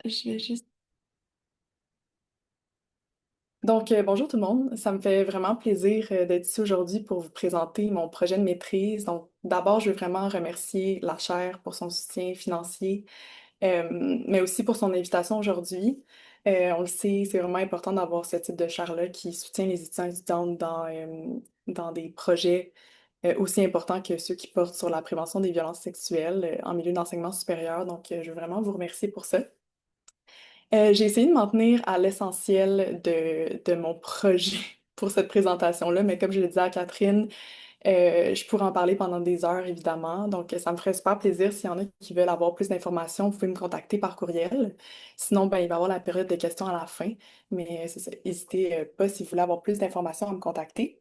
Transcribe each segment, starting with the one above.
Je vais juste... Bonjour tout le monde. Ça me fait vraiment plaisir d'être ici aujourd'hui pour vous présenter mon projet de maîtrise. Donc, d'abord, je veux vraiment remercier la chaire pour son soutien financier, mais aussi pour son invitation aujourd'hui. On le sait, c'est vraiment important d'avoir ce type de chaire-là qui soutient les étudiants et étudiantes dans des projets aussi importants que ceux qui portent sur la prévention des violences sexuelles en milieu d'enseignement supérieur. Donc, je veux vraiment vous remercier pour ça. J'ai essayé de m'en tenir à l'essentiel de mon projet pour cette présentation-là, mais comme je le disais à Catherine, je pourrais en parler pendant des heures, évidemment. Donc, ça me ferait super plaisir. S'il y en a qui veulent avoir plus d'informations, vous pouvez me contacter par courriel. Sinon, ben, il va y avoir la période de questions à la fin. Mais c'est ça. N'hésitez pas si vous voulez avoir plus d'informations à me contacter.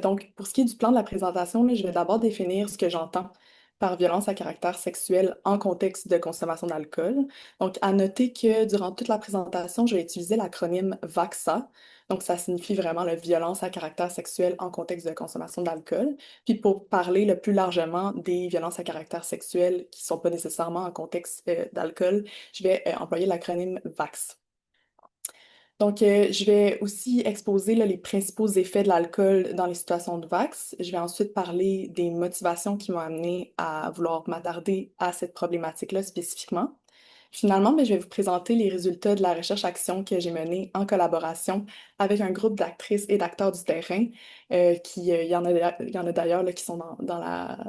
Donc, pour ce qui est du plan de la présentation, là, je vais d'abord définir ce que j'entends par violence à caractère sexuel en contexte de consommation d'alcool. Donc, à noter que durant toute la présentation, je vais utiliser l'acronyme VACSA. Donc, ça signifie vraiment la violence à caractère sexuel en contexte de consommation d'alcool. Puis, pour parler le plus largement des violences à caractère sexuel qui ne sont pas nécessairement en contexte d'alcool, je vais employer l'acronyme VAX. Donc, je vais aussi exposer là, les principaux effets de l'alcool dans les situations de VAX. Je vais ensuite parler des motivations qui m'ont amené à vouloir m'attarder à cette problématique-là spécifiquement. Finalement, ben, je vais vous présenter les résultats de la recherche-action que j'ai menée en collaboration avec un groupe d'actrices et d'acteurs du terrain, il y en a d'ailleurs là, qui sont dans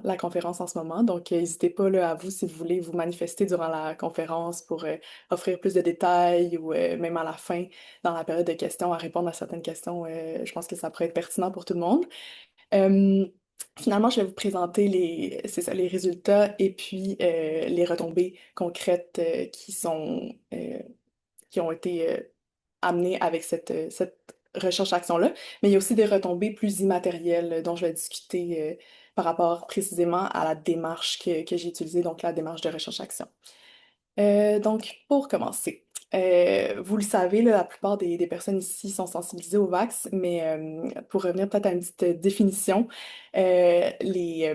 la conférence en ce moment. Donc, n'hésitez pas là, à vous, si vous voulez, vous manifester durant la conférence pour offrir plus de détails ou même à la fin, dans la période de questions, à répondre à certaines questions. Je pense que ça pourrait être pertinent pour tout le monde. Euh, Finalement, je vais vous présenter c'est ça, les résultats et puis les retombées concrètes qui ont été amenées avec cette recherche-action-là. Mais il y a aussi des retombées plus immatérielles dont je vais discuter par rapport précisément à la démarche que j'ai utilisée, donc la démarche de recherche-action. Donc, pour commencer, vous le savez, là, la plupart des personnes ici sont sensibilisées au vax, mais pour revenir peut-être à une petite définition, les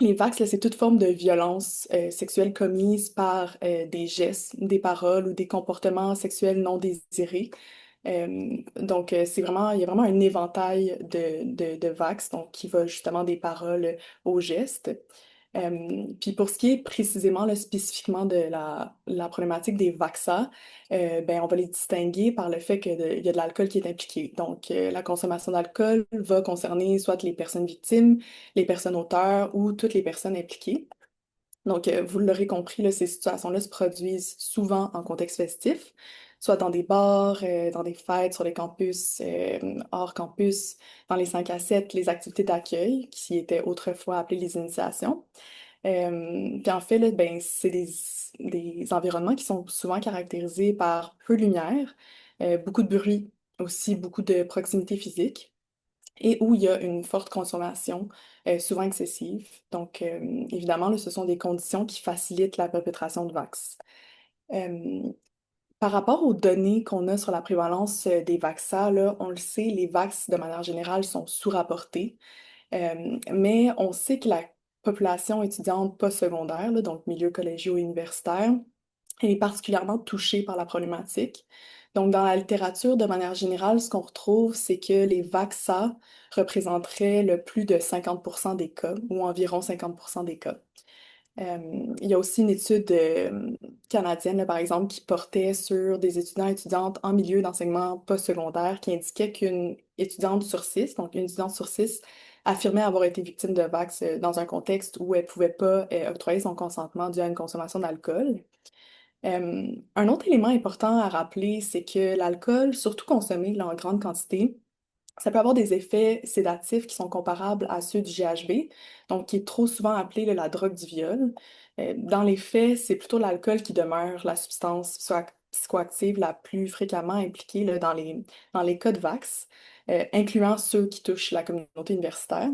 vax, là, c'est toute forme de violence sexuelle commise par des gestes, des paroles ou des comportements sexuels non désirés. Donc, il y a vraiment un éventail de vax, donc qui va justement des paroles aux gestes. Puis pour ce qui est précisément, là, spécifiquement de la problématique des vaccins, ben, on va les distinguer par le fait qu'il y a de l'alcool qui est impliqué. Donc, la consommation d'alcool va concerner soit les personnes victimes, les personnes auteurs ou toutes les personnes impliquées. Donc, vous l'aurez compris, là, ces situations-là se produisent souvent en contexte festif, soit dans des bars, dans des fêtes, sur les campus, hors campus, dans les 5 à 7, les activités d'accueil, qui étaient autrefois appelées les initiations. Puis en fait, là, ben, c'est des environnements qui sont souvent caractérisés par peu de lumière, beaucoup de bruit, aussi beaucoup de proximité physique et où il y a une forte consommation, souvent excessive. Donc, évidemment, là, ce sont des conditions qui facilitent la perpétration de VAX. Euh, Par rapport aux données qu'on a sur la prévalence des vaccins, là, on le sait, les vax, de manière générale, sont sous-rapportés. Mais on sait que la population étudiante postsecondaire, là, donc milieu collégio-universitaire, elle est particulièrement touchée par la problématique. Donc, dans la littérature, de manière générale, ce qu'on retrouve, c'est que les VAXA représenteraient le plus de 50% des cas, ou environ 50% des cas. Il y a aussi une étude canadienne, là, par exemple, qui portait sur des étudiants et étudiantes en milieu d'enseignement postsecondaire qui indiquait qu'une étudiante sur six, donc une étudiante sur six, affirmait avoir été victime de VAX dans un contexte où elle ne pouvait pas octroyer son consentement dû à une consommation d'alcool. Un autre élément important à rappeler, c'est que l'alcool, surtout consommé là, en grande quantité, ça peut avoir des effets sédatifs qui sont comparables à ceux du GHB, donc qui est trop souvent appelé là, la drogue du viol. Dans les faits, c'est plutôt l'alcool qui demeure la substance psychoactive la plus fréquemment impliquée là, dans les cas de VAX, incluant ceux qui touchent la communauté universitaire.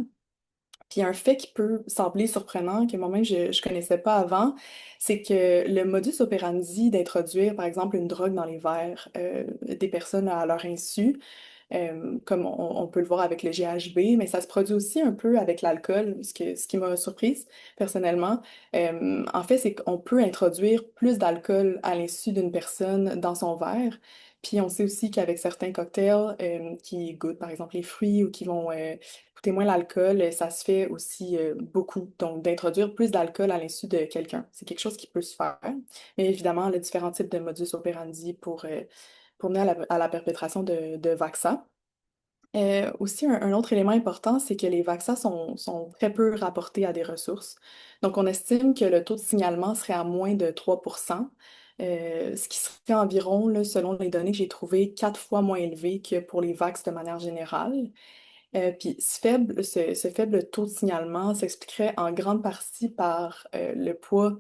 Puis un fait qui peut sembler surprenant, que moi-même je ne connaissais pas avant, c'est que le modus operandi d'introduire, par exemple, une drogue dans les verres des personnes à leur insu, comme on peut le voir avec le GHB, mais ça se produit aussi un peu avec l'alcool, ce qui m'a surprise personnellement. En fait, c'est qu'on peut introduire plus d'alcool à l'insu d'une personne dans son verre. Puis on sait aussi qu'avec certains cocktails qui goûtent par exemple les fruits ou qui vont goûter moins l'alcool, ça se fait aussi beaucoup. Donc d'introduire plus d'alcool à l'insu de quelqu'un, c'est quelque chose qui peut se faire. Mais évidemment, il y a différents types de modus operandi pour mener à la perpétration de vaccins. Aussi, un autre élément important, c'est que les vaccins sont très peu rapportés à des ressources. Donc, on estime que le taux de signalement serait à moins de 3%, ce qui serait environ, là, selon les données que j'ai trouvées, 4 fois moins élevé que pour les vaccins de manière générale. Puis ce faible taux de signalement s'expliquerait en grande partie par le poids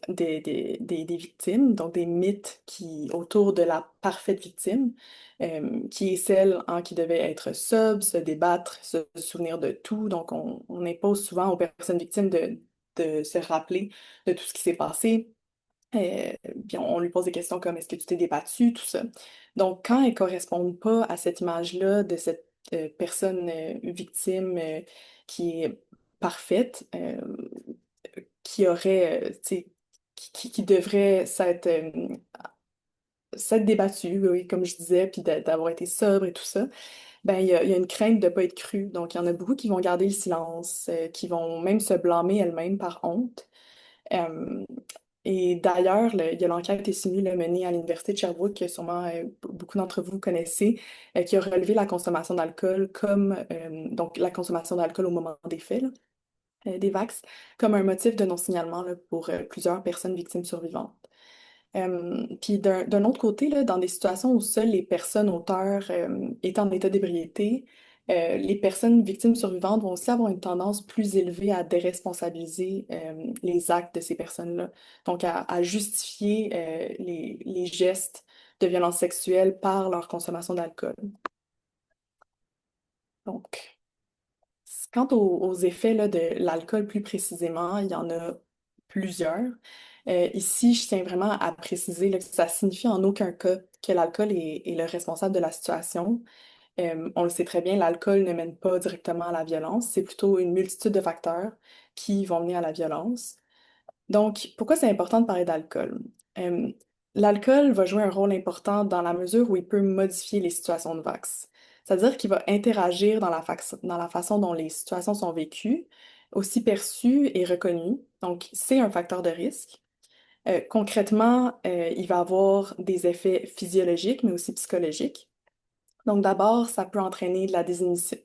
des victimes, donc des mythes autour de la parfaite victime, qui est celle qui devait être sobre, se débattre, se souvenir de tout. Donc on impose souvent aux personnes victimes de se rappeler de tout ce qui s'est passé. Puis on lui pose des questions comme est-ce que tu t'es débattu, tout ça. Donc, quand elles ne correspondent pas à cette image-là de cette personne victime qui est parfaite, qui aurait, tu sais, qui devrait s'être débattue, oui, comme je disais, puis d'avoir été sobre et tout ça, ben il y a une crainte de ne pas être crue. Donc, il y en a beaucoup qui vont garder le silence, qui vont même se blâmer elles-mêmes par honte. Euh, et d'ailleurs, il y a l'enquête SINU menée à l'Université de Sherbrooke, que sûrement beaucoup d'entre vous connaissez, qui a relevé la consommation d'alcool donc la consommation d'alcool au moment des faits, là, des vax, comme un motif de non-signalement là, pour plusieurs personnes victimes survivantes. Puis d'un autre côté, là, dans des situations où seules les personnes auteurs étaient en état d'ébriété, les personnes victimes survivantes vont aussi avoir une tendance plus élevée à déresponsabiliser les actes de ces personnes-là. Donc à justifier les gestes de violence sexuelle par leur consommation d'alcool. Donc, quant aux effets là, de l'alcool plus précisément, il y en a plusieurs. Ici, je tiens vraiment à préciser là, que ça signifie en aucun cas que l'alcool est le responsable de la situation. On le sait très bien, l'alcool ne mène pas directement à la violence, c'est plutôt une multitude de facteurs qui vont mener à la violence. Donc, pourquoi c'est important de parler d'alcool? Euh, L'alcool va jouer un rôle important dans la mesure où il peut modifier les situations de VAX. C'est-à-dire qu'il va interagir dans la façon dont les situations sont vécues, aussi perçues et reconnues. Donc, c'est un facteur de risque. Concrètement, il va avoir des effets physiologiques, mais aussi psychologiques. Donc d'abord, ça peut entraîner de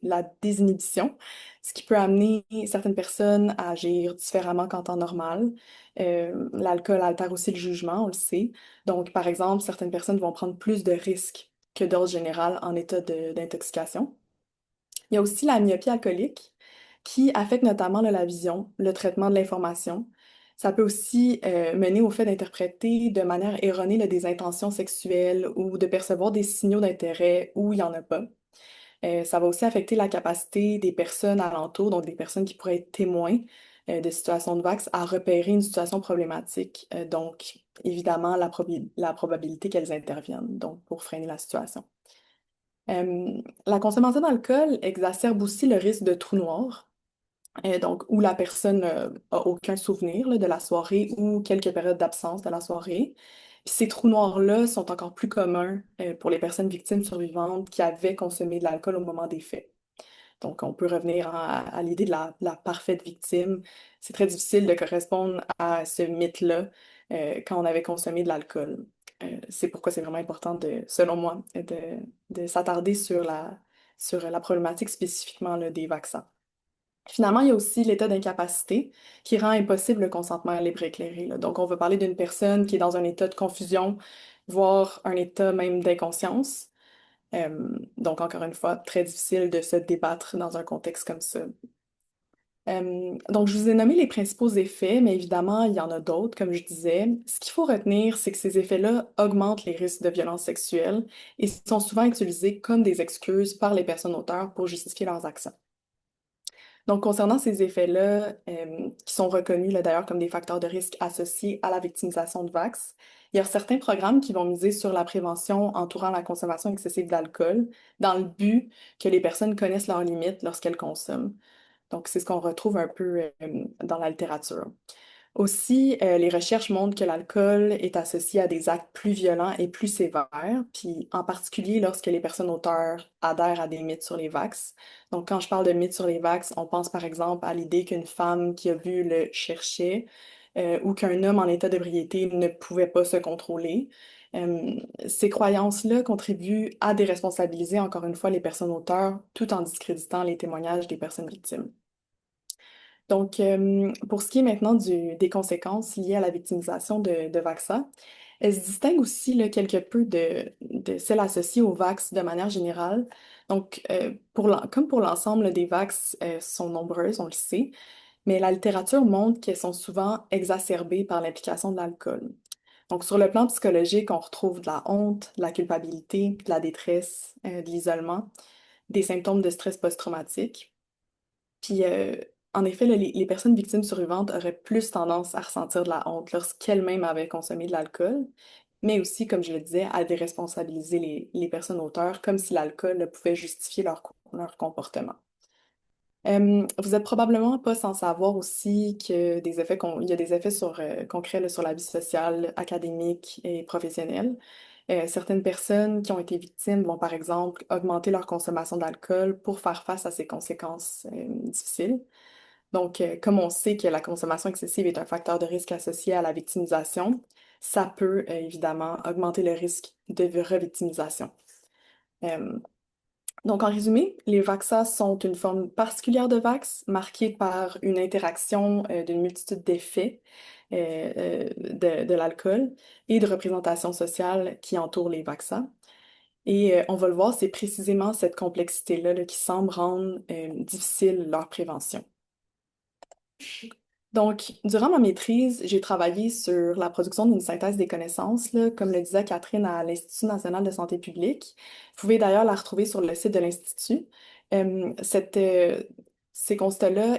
la désinhibition, ce qui peut amener certaines personnes à agir différemment qu'en temps normal. L'alcool altère aussi le jugement, on le sait. Donc par exemple, certaines personnes vont prendre plus de risques que d'autres général en état d'intoxication. Il y a aussi la myopie alcoolique qui affecte notamment là, la vision, le traitement de l'information. Ça peut aussi mener au fait d'interpréter de manière erronée là, des intentions sexuelles ou de percevoir des signaux d'intérêt où il n'y en a pas. Ça va aussi affecter la capacité des personnes alentours, donc des personnes qui pourraient être témoins de situations de VAX, à repérer une situation problématique. Donc, évidemment, la probabilité qu'elles interviennent, donc pour freiner la situation. La consommation d'alcool exacerbe aussi le risque de trou noir, donc où la personne a aucun souvenir là, de la soirée ou quelques périodes d'absence de la soirée. Puis ces trous noirs-là sont encore plus communs pour les personnes victimes survivantes qui avaient consommé de l'alcool au moment des faits. Donc, on peut revenir à l'idée de la parfaite victime. C'est très difficile de correspondre à ce mythe-là quand on avait consommé de l'alcool. C'est pourquoi c'est vraiment important selon moi, de s'attarder sur la problématique spécifiquement là, des vaccins. Finalement, il y a aussi l'état d'incapacité qui rend impossible le consentement libre et éclairé, là. Donc, on va parler d'une personne qui est dans un état de confusion, voire un état même d'inconscience. Donc, encore une fois, très difficile de se débattre dans un contexte comme ça. Donc, je vous ai nommé les principaux effets, mais évidemment, il y en a d'autres, comme je disais. Ce qu'il faut retenir, c'est que ces effets-là augmentent les risques de violences sexuelles et sont souvent utilisés comme des excuses par les personnes auteurs pour justifier leurs actions. Donc, concernant ces effets-là, qui sont reconnus là, d'ailleurs comme des facteurs de risque associés à la victimisation de VAX, il y a certains programmes qui vont miser sur la prévention entourant la consommation excessive d'alcool, dans le but que les personnes connaissent leurs limites lorsqu'elles consomment. Donc, c'est ce qu'on retrouve un peu dans la littérature. Aussi, les recherches montrent que l'alcool est associé à des actes plus violents et plus sévères, puis en particulier lorsque les personnes auteurs adhèrent à des mythes sur les vax. Donc, quand je parle de mythes sur les vax, on pense par exemple à l'idée qu'une femme qui a vu le cherchait ou qu'un homme en état d'ébriété ne pouvait pas se contrôler. Ces croyances-là contribuent à déresponsabiliser encore une fois les personnes auteurs tout en discréditant les témoignages des personnes victimes. Donc, pour ce qui est maintenant des conséquences liées à la victimisation de Vaxa, elle se distingue aussi là, quelque peu de celles associées au Vax de manière générale. Donc, comme pour l'ensemble des Vax sont nombreuses, on le sait, mais la littérature montre qu'elles sont souvent exacerbées par l'implication de l'alcool. Donc, sur le plan psychologique, on retrouve de la honte, de la culpabilité, de la détresse, de l'isolement, des symptômes de stress post-traumatique. Puis, en effet, là, les personnes victimes survivantes auraient plus tendance à ressentir de la honte lorsqu'elles-mêmes avaient consommé de l'alcool, mais aussi, comme je le disais, à déresponsabiliser les personnes auteurs, comme si l'alcool là, pouvait justifier leur comportement. Vous êtes probablement pas sans savoir aussi que il y a des effets concrets là, sur la vie sociale, académique et professionnelle. Certaines personnes qui ont été victimes vont, par exemple, augmenter leur consommation d'alcool pour faire face à ces conséquences difficiles. Donc, comme on sait que la consommation excessive est un facteur de risque associé à la victimisation, ça peut évidemment augmenter le risque de revictimisation. Euh, donc, en résumé, les VAXA sont une forme particulière de VAX marquée par une interaction d'une multitude d'effets de l'alcool et de représentations sociales qui entourent les VAXA. Et on va le voir, c'est précisément cette complexité-là là, qui semble rendre difficile leur prévention. Donc, durant ma maîtrise, j'ai travaillé sur la production d'une synthèse des connaissances, là, comme le disait Catherine à l'Institut national de santé publique. Vous pouvez d'ailleurs la retrouver sur le site de l'Institut. Euh, cette, euh, Ces constats-là,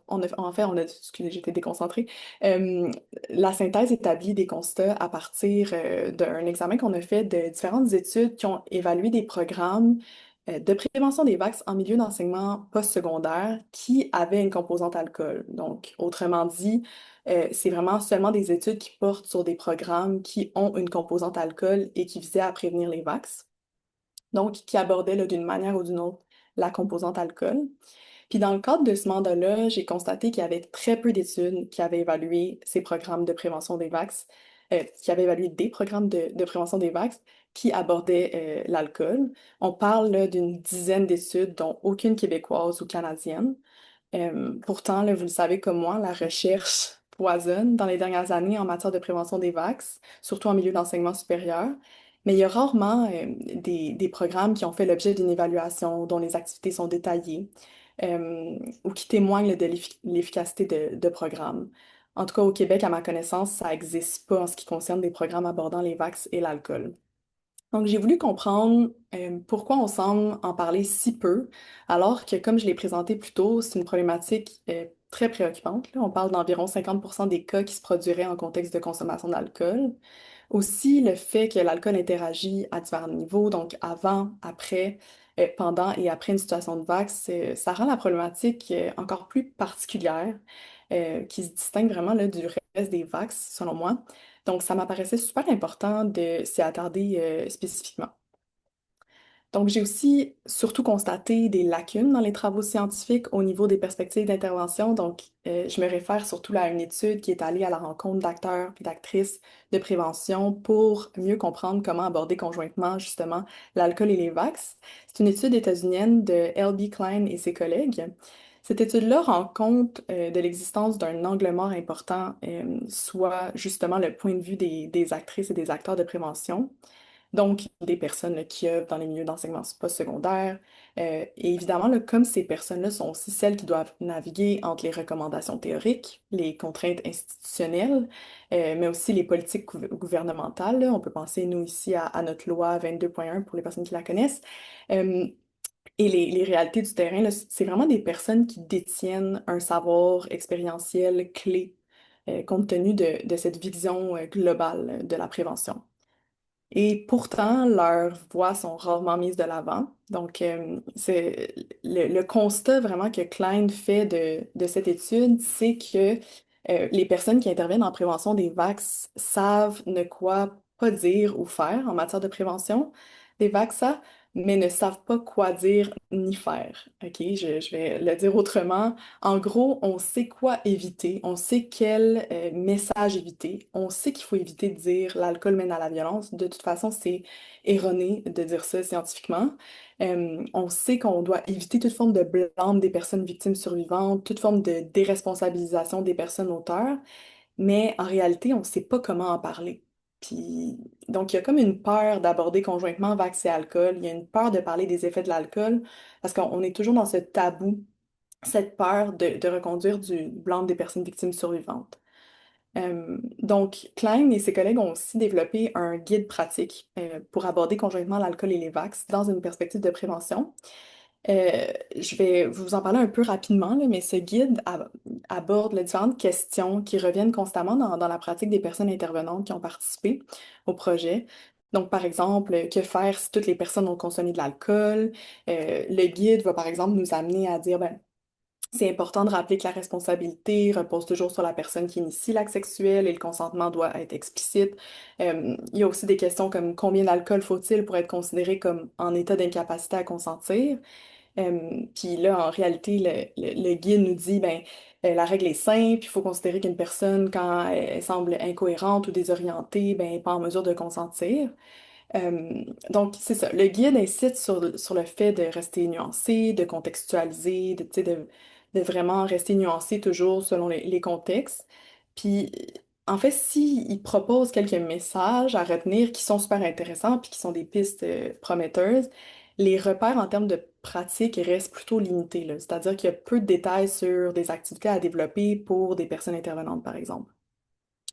en fait, excusez, j'étais déconcentrée. Euh, la synthèse établit des constats à partir d'un examen qu'on a fait de différentes études qui ont évalué des programmes de prévention des VAX en milieu d'enseignement postsecondaire qui avait une composante alcool. Donc, autrement dit, c'est vraiment seulement des études qui portent sur des programmes qui ont une composante alcool et qui visaient à prévenir les VAX, donc qui abordaient là, d'une manière ou d'une autre la composante alcool. Puis dans le cadre de ce mandat-là, j'ai constaté qu'il y avait très peu d'études qui avaient évalué ces programmes de prévention des VAX, qui avaient évalué des programmes de prévention des VAX qui abordaient l'alcool. On parle là, d'une dizaine d'études, dont aucune québécoise ou canadienne. Pourtant, là, vous le savez comme moi, la recherche foisonne dans les dernières années en matière de prévention des VAX, surtout en milieu d'enseignement supérieur. Mais il y a rarement des programmes qui ont fait l'objet d'une évaluation, dont les activités sont détaillées, ou qui témoignent là, de l'efficacité de programmes. En tout cas, au Québec, à ma connaissance, ça n'existe pas en ce qui concerne des programmes abordant les VAX et l'alcool. Donc, j'ai voulu comprendre pourquoi on semble en parler si peu, alors que, comme je l'ai présenté plus tôt, c'est une problématique très préoccupante, là. On parle d'environ 50% des cas qui se produiraient en contexte de consommation d'alcool. Aussi, le fait que l'alcool interagit à divers niveaux, donc avant, après, pendant et après une situation de vague, ça rend la problématique encore plus particulière, qui se distingue vraiment là, du reste des vagues, selon moi. Donc, ça m'apparaissait super important de s'y attarder spécifiquement. Donc, j'ai aussi surtout constaté des lacunes dans les travaux scientifiques au niveau des perspectives d'intervention. Donc, je me réfère surtout là, à une étude qui est allée à la rencontre d'acteurs et d'actrices de prévention pour mieux comprendre comment aborder conjointement justement l'alcool et les vax. C'est une étude états-unienne de L.B. Klein et ses collègues. Cette étude-là rend compte de l'existence d'un angle mort important, soit justement le point de vue des actrices et des acteurs de prévention. Donc, des personnes là, qui œuvrent dans les milieux d'enseignement postsecondaire. Et évidemment, là, comme ces personnes-là sont aussi celles qui doivent naviguer entre les recommandations théoriques, les contraintes institutionnelles, mais aussi les politiques gouvernementales, là. On peut penser, nous, ici, à notre loi 22.1 pour les personnes qui la connaissent. Euh, Et les réalités du terrain, là, c'est vraiment des personnes qui détiennent un savoir expérientiel clé, compte tenu de cette vision globale de la prévention. Et pourtant, leurs voix sont rarement mises de l'avant. Donc, c'est le constat vraiment que Klein fait de cette étude, c'est que les personnes qui interviennent en prévention des vax savent ne quoi pas dire ou faire en matière de prévention des vaccins, mais ne savent pas quoi dire ni faire. OK, je vais le dire autrement. En gros, on sait quoi éviter, on sait quel message éviter, on sait qu'il faut éviter de dire l'alcool mène à la violence. De toute façon, c'est erroné de dire ça scientifiquement. On sait qu'on doit éviter toute forme de blâme des personnes victimes survivantes, toute forme de déresponsabilisation des personnes auteurs, mais en réalité, on ne sait pas comment en parler. Puis, donc, il y a comme une peur d'aborder conjointement vaccin et alcool. Il y a une peur de parler des effets de l'alcool parce qu'on est toujours dans ce tabou, cette peur de reconduire du blâme des personnes victimes survivantes. Donc, Klein et ses collègues ont aussi développé un guide pratique pour aborder conjointement l'alcool et les vax dans une perspective de prévention. Je vais vous en parler un peu rapidement, là, mais ce guide aborde les différentes questions qui reviennent constamment dans la pratique des personnes intervenantes qui ont participé au projet. Donc, par exemple, que faire si toutes les personnes ont consommé de l'alcool? Le guide va, par exemple, nous amener à dire, ben, c'est important de rappeler que la responsabilité repose toujours sur la personne qui initie l'acte sexuel et le consentement doit être explicite. Il y a aussi des questions comme combien d'alcool faut-il pour être considéré comme en état d'incapacité à consentir? Puis là, en réalité, le guide nous dit, ben, la règle est simple, il faut considérer qu'une personne, quand elle semble incohérente ou désorientée, ben, n'est pas en mesure de consentir. Donc, c'est ça. Le guide incite sur le fait de rester nuancé, de contextualiser, tu sais, de vraiment rester nuancé toujours selon les contextes. Puis, en fait, s'il propose quelques messages à retenir qui sont super intéressants puis qui sont des pistes prometteuses, les repères en termes de pratique restent plutôt limités, là. C'est-à-dire qu'il y a peu de détails sur des activités à développer pour des personnes intervenantes, par exemple.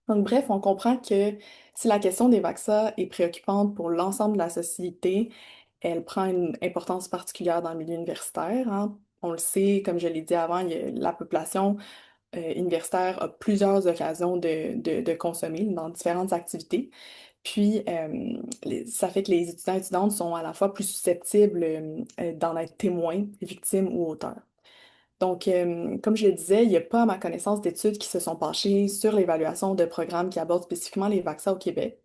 Donc, bref, on comprend que si la question des vaccins est préoccupante pour l'ensemble de la société, elle prend une importance particulière dans le milieu universitaire, hein. On le sait, comme je l'ai dit avant, la population universitaire a plusieurs occasions de consommer dans différentes activités. Puis, ça fait que les étudiants et étudiantes sont à la fois plus susceptibles d'en être témoins, victimes ou auteurs. Donc, comme je le disais, il n'y a pas, à ma connaissance, d'études qui se sont penchées sur l'évaluation de programmes qui abordent spécifiquement les vaccins au Québec.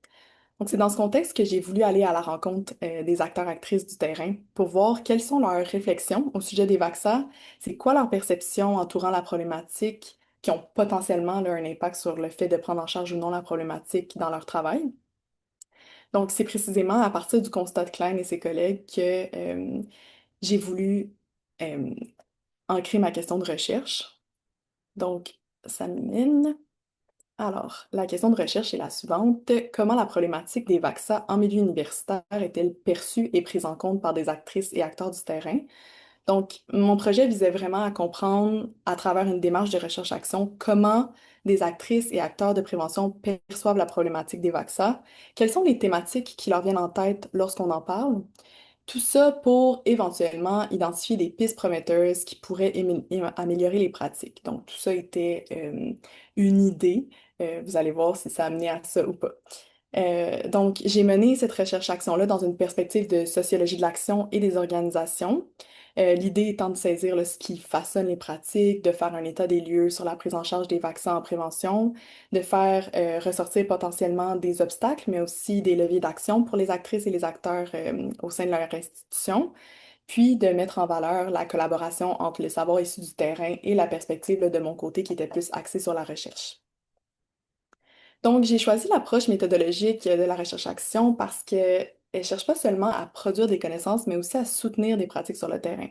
Donc, c'est dans ce contexte que j'ai voulu aller à la rencontre des acteurs-actrices du terrain pour voir quelles sont leurs réflexions au sujet des vaccins, c'est quoi leur perception entourant la problématique, qui ont potentiellement là, un impact sur le fait de prendre en charge ou non la problématique dans leur travail. Donc, c'est précisément à partir du constat de Klein et ses collègues que j'ai voulu euh, ancrer ma question de recherche. Donc, ça me mène. Alors, la question de recherche est la suivante. Comment la problématique des vaccins en milieu universitaire est-elle perçue et prise en compte par des actrices et acteurs du terrain? Donc, mon projet visait vraiment à comprendre, à travers une démarche de recherche-action, comment des actrices et acteurs de prévention perçoivent la problématique des vaccins, quelles sont les thématiques qui leur viennent en tête lorsqu'on en parle, tout ça pour éventuellement identifier des pistes prometteuses qui pourraient améliorer les pratiques. Donc, tout ça était une idée. Vous allez voir si ça a amené à ça ou pas. Donc, j'ai mené cette recherche-action-là dans une perspective de sociologie de l'action et des organisations. L'idée étant de saisir là, ce qui façonne les pratiques, de faire un état des lieux sur la prise en charge des vaccins en prévention, de faire ressortir potentiellement des obstacles, mais aussi des leviers d'action pour les actrices et les acteurs au sein de leur institution, puis de mettre en valeur la collaboration entre le savoir issu du terrain et la perspective là, de mon côté qui était plus axée sur la recherche. Donc, j'ai choisi l'approche méthodologique de la recherche-action parce qu'elle ne cherche pas seulement à produire des connaissances, mais aussi à soutenir des pratiques sur le terrain.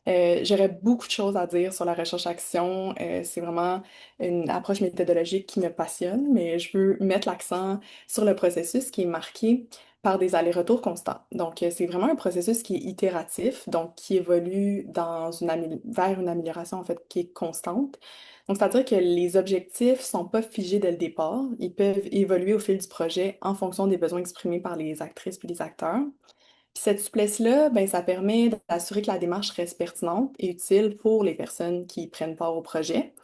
J'aurais beaucoup de choses à dire sur la recherche-action. C'est vraiment une approche méthodologique qui me passionne, mais je veux mettre l'accent sur le processus qui est marqué par des allers-retours constants. Donc, c'est vraiment un processus qui est itératif, donc qui évolue vers une amélioration en fait qui est constante. Donc, c'est-à-dire que les objectifs sont pas figés dès le départ. Ils peuvent évoluer au fil du projet en fonction des besoins exprimés par les actrices puis les acteurs. Puis cette souplesse-là, ben, ça permet d'assurer que la démarche reste pertinente et utile pour les personnes qui prennent part au projet.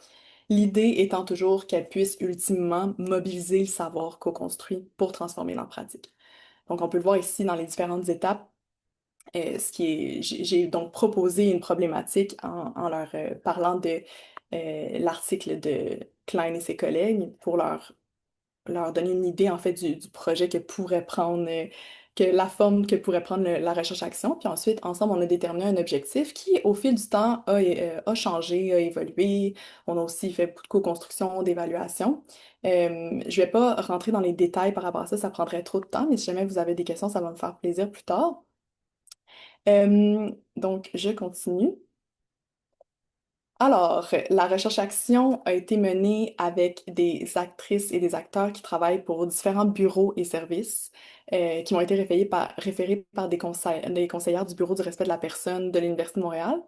L'idée étant toujours qu'elles puissent ultimement mobiliser le savoir co-construit pour transformer leur pratique. Donc, on peut le voir ici dans les différentes étapes. J'ai donc proposé une problématique en leur parlant de l'article de Klein et ses collègues pour leur donner une idée en fait du projet que pourrait prendre, que la forme que pourrait prendre la recherche-action. Puis ensuite, ensemble, on a déterminé un objectif qui, au fil du temps, a changé, a évolué. On a aussi fait beaucoup de co-construction, d'évaluation. Je vais pas rentrer dans les détails par rapport à ça, ça prendrait trop de temps, mais si jamais vous avez des questions, ça va me faire plaisir plus tard. Donc, je continue. Alors, la recherche-action a été menée avec des actrices et des acteurs qui travaillent pour différents bureaux et services qui ont été référés par des conseillères du Bureau du respect de la personne de l'Université de Montréal.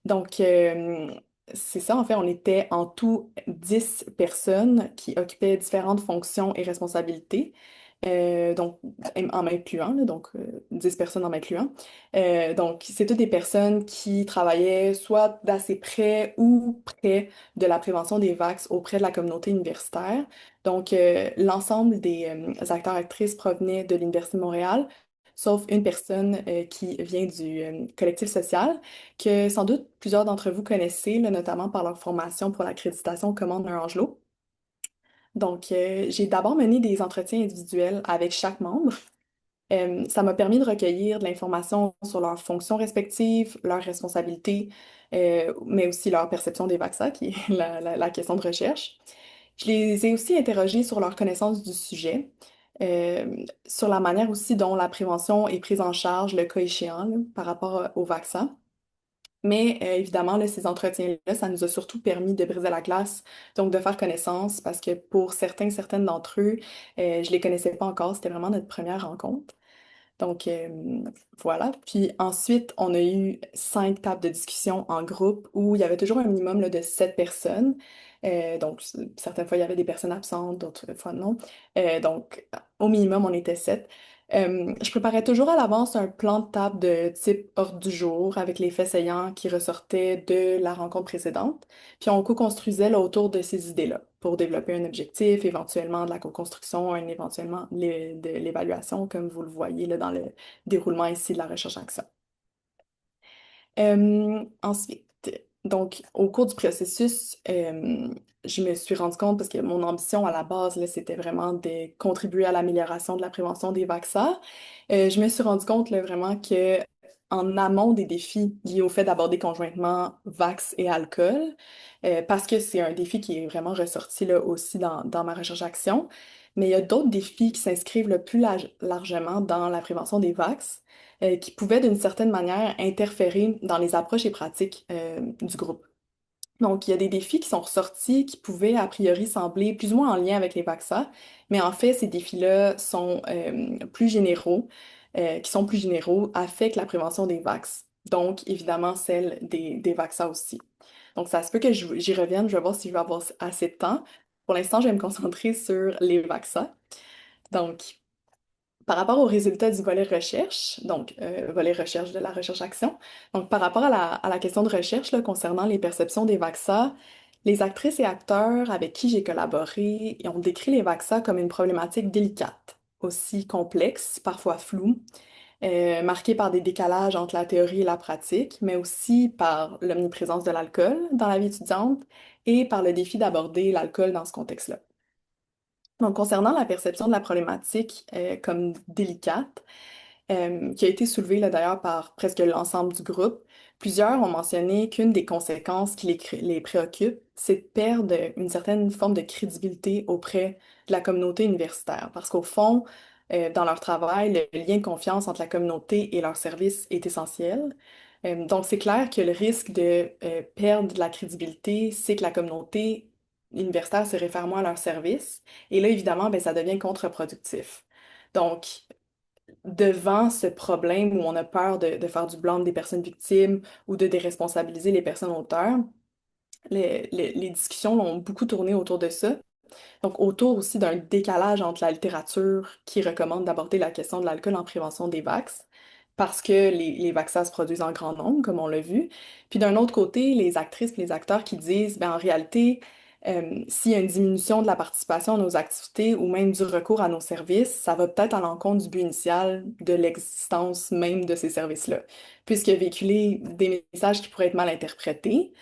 Donc, c'est ça, en fait, on était en tout 10 personnes qui occupaient différentes fonctions et responsabilités, donc en m'incluant, là, donc 10 personnes en m'incluant. Donc, c'est toutes des personnes qui travaillaient soit d'assez près ou près de la prévention des vax auprès de la communauté universitaire. Donc, l'ensemble des acteurs-actrices provenaient de l'Université de Montréal, sauf une personne qui vient du collectif social que sans doute plusieurs d'entre vous connaissez, là, notamment par leur formation pour l'accréditation Commande un Angelot. Donc, j'ai d'abord mené des entretiens individuels avec chaque membre. Ça m'a permis de recueillir de l'information sur leurs fonctions respectives, leurs responsabilités, mais aussi leur perception des vaccins, qui est la question de recherche. Je les ai aussi interrogés sur leur connaissance du sujet, sur la manière aussi dont la prévention est prise en charge, le cas échéant, là, par rapport au vaccin. Mais évidemment, là, ces entretiens-là, ça nous a surtout permis de briser la glace, donc de faire connaissance, parce que pour certaines d'entre eux, je les connaissais pas encore, c'était vraiment notre première rencontre. Donc voilà. Puis ensuite, on a eu 5 tables de discussion en groupe où il y avait toujours un minimum là, de 7 personnes. Donc certaines fois, il y avait des personnes absentes, d'autres fois non. Donc au minimum, on était 7. Je préparais toujours à l'avance un plan de table de type ordre du jour avec les faits saillants qui ressortaient de la rencontre précédente. Puis on co-construisait là, autour de ces idées-là pour développer un objectif, éventuellement de la co-construction, éventuellement de l'évaluation, comme vous le voyez là, dans le déroulement ici de la recherche-action. Ensuite, donc, au cours du processus, je me suis rendu compte, parce que mon ambition à la base, là, c'était vraiment de contribuer à l'amélioration de la prévention des vaccins. Je me suis rendu compte là, vraiment que en amont des défis liés au fait d'aborder conjointement vax et alcool, parce que c'est un défi qui est vraiment ressorti là, aussi dans ma recherche-action, mais il y a d'autres défis qui s'inscrivent le plus largement dans la prévention des vax qui pouvaient d'une certaine manière interférer dans les approches et pratiques du groupe. Donc, il y a des défis qui sont ressortis qui pouvaient a priori sembler plus ou moins en lien avec les vaccins, mais en fait, ces défis-là sont plus généraux, qui sont plus généraux, affectent la prévention des vax. Donc, évidemment, celle des vaccins aussi. Donc, ça se peut que j'y revienne, je vais voir si je vais avoir assez de temps. Pour l'instant, je vais me concentrer sur les vaccins. Donc, par rapport aux résultats du volet recherche, donc volet recherche de la recherche-action, donc par rapport à la question de recherche là, concernant les perceptions des vaccins, les actrices et acteurs avec qui j'ai collaboré ont décrit les vaccins comme une problématique délicate, aussi complexe, parfois floue, marquée par des décalages entre la théorie et la pratique, mais aussi par l'omniprésence de l'alcool dans la vie étudiante et par le défi d'aborder l'alcool dans ce contexte-là. Donc, concernant la perception de la problématique comme délicate, qui a été soulevée là, d'ailleurs par presque l'ensemble du groupe, plusieurs ont mentionné qu'une des conséquences qui les préoccupe, c'est de perdre une certaine forme de crédibilité auprès de la communauté universitaire. Parce qu'au fond, dans leur travail, le lien de confiance entre la communauté et leur service est essentiel. Donc, c'est clair que le risque de perdre de la crédibilité, c'est que la communauté universitaire se réfère moins à leur service. Et là, évidemment, ben, ça devient contre-productif. Donc, devant ce problème où on a peur de faire du blâme des personnes victimes ou de déresponsabiliser les personnes auteurs, les discussions ont beaucoup tourné autour de ça. Donc, autour aussi d'un décalage entre la littérature qui recommande d'aborder la question de l'alcool en prévention des vax, parce que les vaccins se produisent en grand nombre, comme on l'a vu. Puis d'un autre côté, les actrices et les acteurs qui disent, ben en réalité, s'il y a une diminution de la participation à nos activités ou même du recours à nos services, ça va peut-être à l'encontre du but initial de l'existence même de ces services-là, puisque véhiculer des messages qui pourraient être mal interprétés,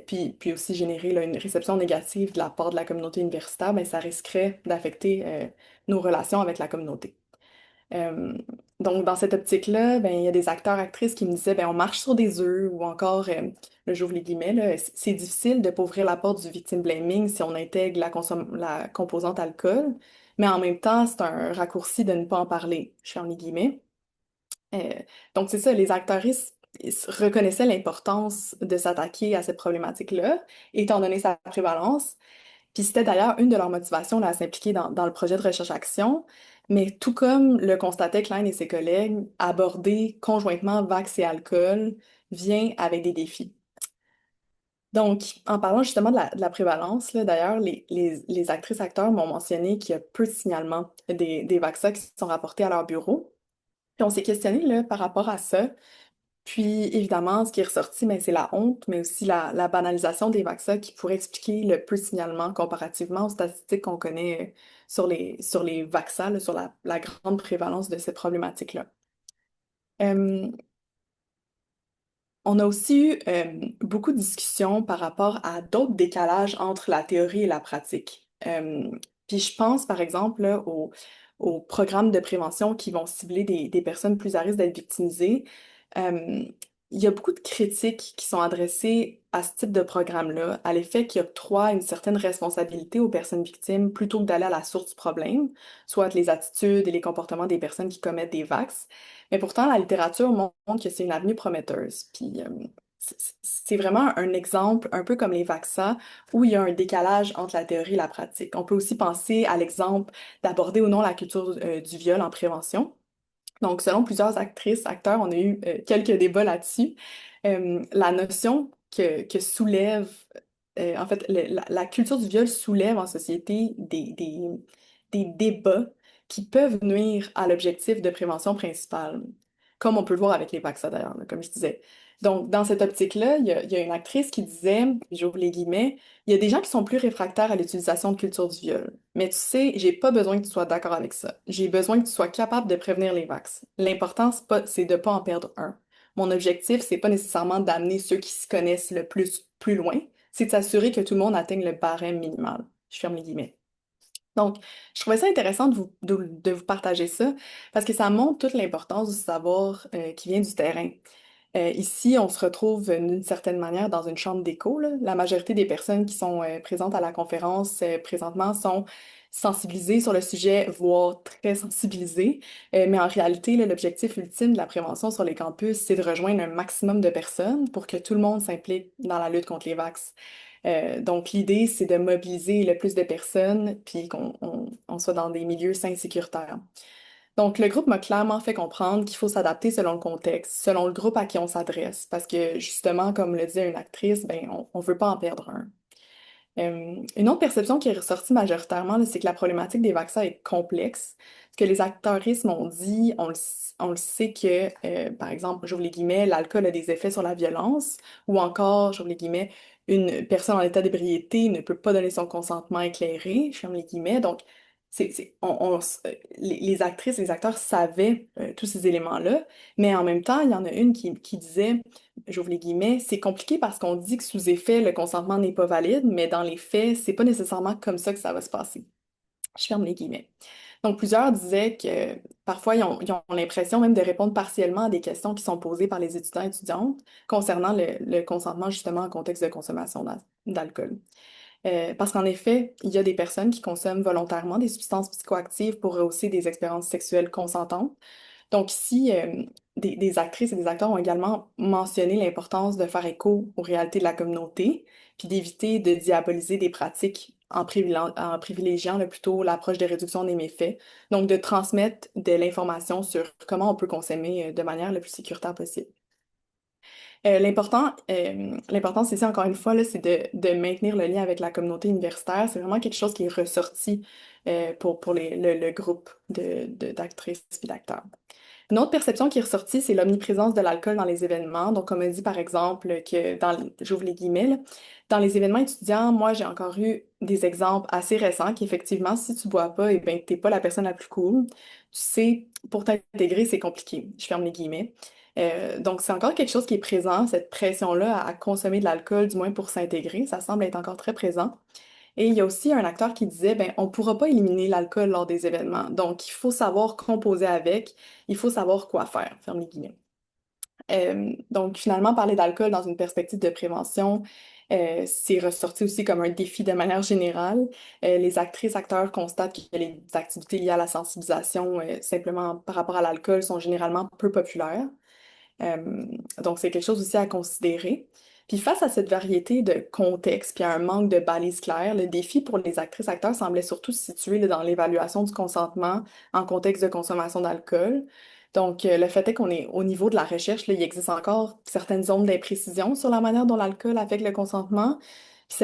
puis aussi générer là, une réception négative de la part de la communauté universitaire, ben, ça risquerait d'affecter nos relations avec la communauté. Euh, donc, dans cette optique-là, ben, il y a des acteurs, actrices qui me disaient, ben, on marche sur des œufs ou encore, là, j'ouvre les guillemets, là, c'est difficile de pas ouvrir la porte du victim blaming si on intègre la composante alcool, mais en même temps, c'est un raccourci de ne pas en parler, je ferme les guillemets. Euh, donc, c'est ça, les actrices reconnaissaient l'importance de s'attaquer à cette problématique-là, étant donné sa prévalence, puis c'était d'ailleurs une de leurs motivations là, à s'impliquer dans le projet de recherche-action. Mais tout comme le constatait Klein et ses collègues, aborder conjointement Vax et alcool vient avec des défis. Donc, en parlant justement de la prévalence, là, d'ailleurs, les actrices-acteurs m'ont mentionné qu'il y a peu de signalements des vaccins qui sont rapportés à leur bureau. Puis on s'est questionné là, par rapport à ça. Puis, évidemment, ce qui est ressorti, ben, c'est la honte, mais aussi la banalisation des vaccins qui pourrait expliquer le peu de signalement comparativement aux statistiques qu'on connaît sur les vaccins, là, sur la grande prévalence de cette problématique-là. Euh, on a aussi eu beaucoup de discussions par rapport à d'autres décalages entre la théorie et la pratique. Puis je pense, par exemple, là, aux programmes de prévention qui vont cibler des personnes plus à risque d'être victimisées. Euh, il y a beaucoup de critiques qui sont adressées à ce type de programme-là, à l'effet qu'il octroie une certaine responsabilité aux personnes victimes plutôt que d'aller à la source du problème, soit les attitudes et les comportements des personnes qui commettent des vaccins. Mais pourtant, la littérature montre que c'est une avenue prometteuse. Puis, c'est vraiment un exemple, un peu comme les vaccins, où il y a un décalage entre la théorie et la pratique. On peut aussi penser à l'exemple d'aborder ou non la culture du viol en prévention. Donc, selon plusieurs actrices, acteurs, on a eu quelques débats là-dessus. La notion que soulève, en fait, la culture du viol soulève en société des débats qui peuvent nuire à l'objectif de prévention principal, comme on peut le voir avec les vaccins d'ailleurs, là, comme je disais. Donc, dans cette optique-là, il y a une actrice qui disait, j'ouvre les guillemets, il y a des gens qui sont plus réfractaires à l'utilisation de culture du viol. Mais tu sais, j'ai pas besoin que tu sois d'accord avec ça. J'ai besoin que tu sois capable de prévenir les vax. L'important, c'est de pas en perdre un. Mon objectif, c'est pas nécessairement d'amener ceux qui se connaissent le plus loin, c'est de s'assurer que tout le monde atteigne le barème minimal. Je ferme les guillemets. Donc, je trouvais ça intéressant de vous partager ça parce que ça montre toute l'importance du savoir qui vient du terrain. Ici, on se retrouve d'une certaine manière dans une chambre d'écho, là. La majorité des personnes qui sont présentes à la conférence présentement sont sensibilisées sur le sujet, voire très sensibilisées. Mais en réalité, là, l'objectif ultime de la prévention sur les campus, c'est de rejoindre un maximum de personnes pour que tout le monde s'implique dans la lutte contre les vaccins. Donc, l'idée, c'est de mobiliser le plus de personnes, puis qu'on soit dans des milieux sains et sécuritaires. Donc, le groupe m'a clairement fait comprendre qu'il faut s'adapter selon le contexte, selon le groupe à qui on s'adresse, parce que justement, comme le disait une actrice, ben, on veut pas en perdre un. Une autre perception qui est ressortie majoritairement, là, c'est que la problématique des vaccins est complexe. Ce que les acteurismes ont dit, on le sait que, par exemple, j'ouvre les guillemets, l'alcool a des effets sur la violence, ou encore, j'ouvre les guillemets, une personne en état d'ébriété ne peut pas donner son consentement éclairé, je ferme les guillemets. Donc, les actrices et les acteurs savaient tous ces éléments-là, mais en même temps, il y en a une qui disait, j'ouvre les guillemets, c'est compliqué parce qu'on dit que sous effet, le consentement n'est pas valide, mais dans les faits, c'est pas nécessairement comme ça que ça va se passer. Je ferme les guillemets. Donc, plusieurs disaient que parfois, ils ont l'impression même de répondre partiellement à des questions qui sont posées par les étudiants et étudiantes concernant le consentement justement en contexte de consommation d'alcool. Parce qu'en effet, il y a des personnes qui consomment volontairement des substances psychoactives pour rehausser des expériences sexuelles consentantes. Donc ici, des actrices et des acteurs ont également mentionné l'importance de faire écho aux réalités de la communauté, puis d'éviter de diaboliser des pratiques en privilégiant là, plutôt l'approche de réduction des méfaits. Donc de transmettre de l'information sur comment on peut consommer de manière la plus sécuritaire possible. L'important, c'est ça, encore une fois, là, c'est de maintenir le lien avec la communauté universitaire. C'est vraiment quelque chose qui est ressorti pour le groupe d'actrices et d'acteurs. Une autre perception qui est ressortie, c'est l'omniprésence de l'alcool dans les événements. Donc, on m'a dit, par exemple, que j'ouvre les guillemets, là, dans les événements étudiants, moi, j'ai encore eu des exemples assez récents qu'effectivement, si tu bois pas, eh ben, t'es pas la personne la plus cool. Tu sais, pour t'intégrer, c'est compliqué. Je ferme les guillemets. Donc, c'est encore quelque chose qui est présent, cette pression-là à consommer de l'alcool, du moins pour s'intégrer. Ça semble être encore très présent. Et il y a aussi un acteur qui disait, ben, on ne pourra pas éliminer l'alcool lors des événements. Donc, il faut savoir composer avec, il faut savoir quoi faire, ferme les guillemets. Donc, finalement, parler d'alcool dans une perspective de prévention, c'est ressorti aussi comme un défi de manière générale. Les actrices, acteurs constatent que les activités liées à la sensibilisation, simplement par rapport à l'alcool, sont généralement peu populaires. Euh, donc, c'est quelque chose aussi à considérer. Puis face à cette variété de contextes, puis à un manque de balises claires, le défi pour les actrices-acteurs semblait surtout se situer là, dans l'évaluation du consentement en contexte de consommation d'alcool. Donc, le fait est qu'on est au niveau de la recherche, là, il existe encore certaines zones d'imprécision sur la manière dont l'alcool affecte le consentement. Puis